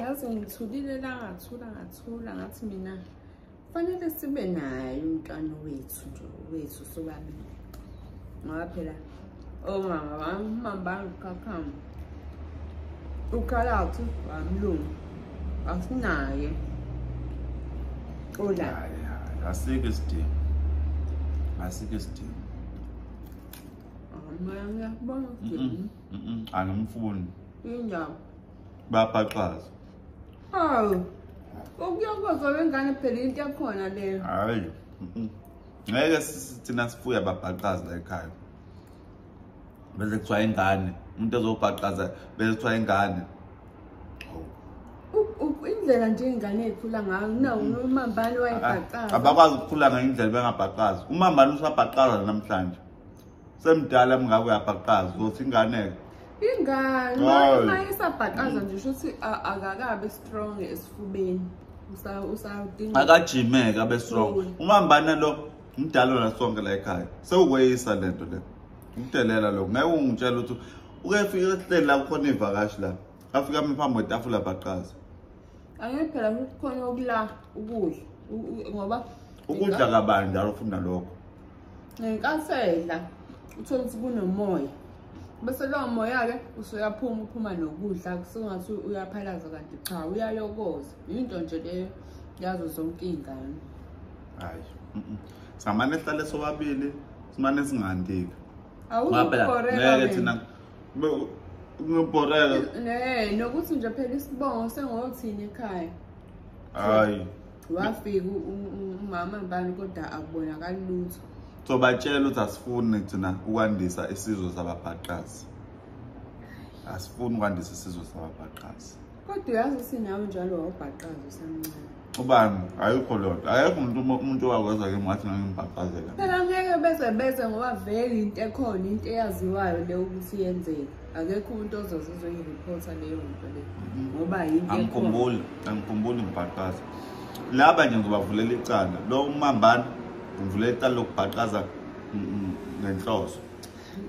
Yazi ngithulile la ngathula ngathi mina fanele sibe naye umntwana wethu nje wethu sobabili. Ngoba phela mama bangikhakhama ukhala uthi wamlungu asinaye ola asike isidingo ngiyabona angimfuni injalo baphaxaza hawu ukuyokuzwa wengane phela into yakhona leyo hayi ngeke thina sifuya babhaqaza la ekhaya bese kuthiwa ingane umuntu ezobhaqaza bese kuthiwa ingane indlela nje ingane ekhula ngayo nawo umambane wayibhaqaza abakwazi ukukhula ngendlela bengabhaqazi umambane usabhaqaza namhlanje semdala mngako uyabhaqaza uzothi ingane isabhaqaza nje shuthi akakabe strong esifubeni usadinga akajimeke abe strong umambane lo umdala nasonke la ekhaya sewukweyisa lento le umdelela lo ngeke ungitshela ukuthi ukefika ehleli la kukhona ivakashi la afika phambi kwetafula bhaqaza angeke phela kukhona okula ukudla ngoba ukudla kabani njalo ufuna lokho ngenkasedla uthola ukuthi kunomoya bese lo moya ke uphuma nokudla kusengathi uyaphalaza kanti cha uyayokoza into nje leyo yazo zonke izingane hayi samane sihlale sobabili simane singandiki awukoreka thina ngibhoreka nokuthi nje phela isibongo sengothini ekhaya hayi wafika umama mbani kodwa akubonakali lutho so batshela ukuthi asifuni thina ukwandisa isizwe sababhaqazi asifuni ukwandisa isizwe sababhaqazi kodwa uyazi sinawe njalo wabhaqazi usamncane ubani ayikho lonto ayekho umuntu owakwenza ke ngathi ngimbhaqazela phela ngeke bese ngoba vele into ekhona into eyaziwayo le ukuthi yenzeke akekho umuntu ozozizwa ireporter leyo nto le ngoba yinto angikhumbuli ngibhaqaza laba nje ngizobavulela icala lo umambane ngivulela icala lokubhaqaza ngenhloso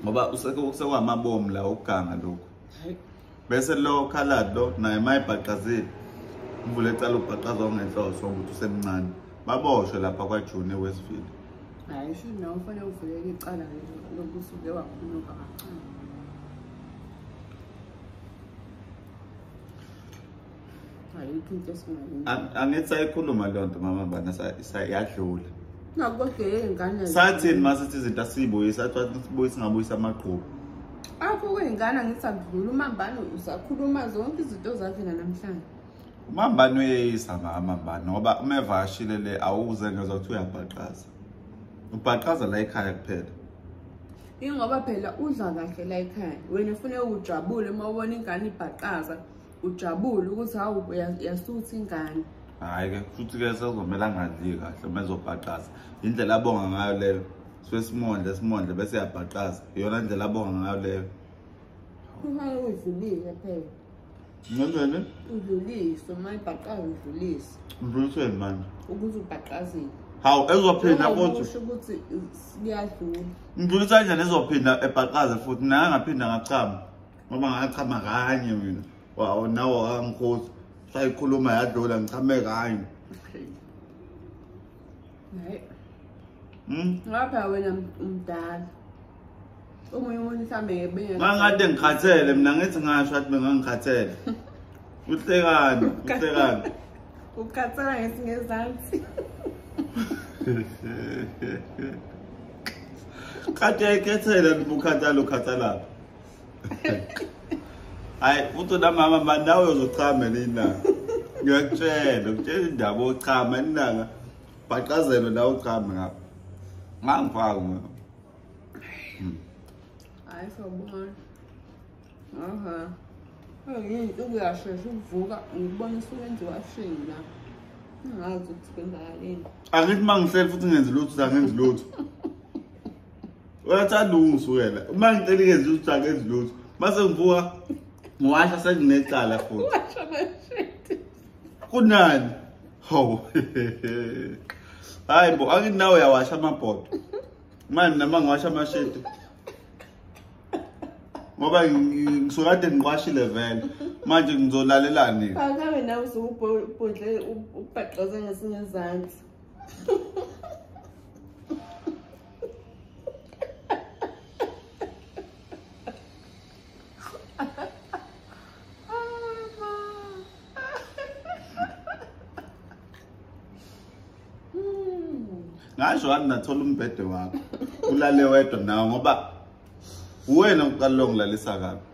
ngoba usekwamabomu la uganga lokho bese lo khalad lo naye mayibhaqazile ngivule icala lokubhaqaza ngenhloso ukuthi usemncane baboshwe lapha kwaJune Westfield hayi sho nawe ufanele uvulele icala lokusuke wakhuluka kancane angithi sayikhuluma le nto mama bana sayadlula nakodwa ingane sathini masithi izinto asibuyisa sibuyisa singabuyisa amaqhubu apho kwengane ngithi akudlula umambane usakhuluma zonke izinto zakhe namhlanje umambane uyeyisa amambane ngoba umevashile le awuze ngezwa ukuthi uyabhaqaza ubhaqaza la ekhaya kuphela ingoba phela udla kahle la ekhaya wena ufune ujabule uma ubona ingane ibhaqaza ujabule ukuthi hawu yasuthi ingane hayi ke futhi ke sezomela ngadli kahle mezobhaqaza indlela abonga ngayo leyo simondle bese yabhaqaza iyona indlela abonga ngayo leyo kufanele udlulise phela ngenzeni udlulise uma ibhaqaza udlulise udluliseni manje ukuthi ubhaqazile hawu ezophinda kodwa usho ukuthi siyadlula ngidlulisa njani ezophinda ebhaqaze futhi naye ngaphinda ngachama ngoba ngachama kanye mina wow nawo angikhosi sayikhuluma yadlula ngichame kanye ngapha wena umdala omunye umuntu mhlambe ngebenge ngangade ngikhathele mina ngithi ngasho athi bengangikhathele uhlekani ukhathela ngesingezansi kade ayikethele ukhathala hayi futhi namama manawe uzochama nina ngiyakutshela indaba ochama inanga bhaqazelo la uchama ngapha ngangifaka mina hayi sobona yinto kuyashesha ukuvuka ngibona isukenziwa shini la ngazi ukuthi kwenzakaleni angithi mangihleli futhi ngenzi lutho angenzi lutho uyathanda ungisukela uma ngicela ngenzi lutho angenzi lutho mase ngivuka ngiwasha senginecala futhi kunani hawu hayi bo angithi nawe uyawasha amabhodo manje nama ngiwasha amashiti ngoba ngisukade ngiqwashile vele manje ngizolalelani? Akabe nawe usubhodle ubhaqaza ngesinye izandla. Ngasho wani nathola umbhede wakho ulale wedwa nawo ngoba wena uqala longilalisa kabi.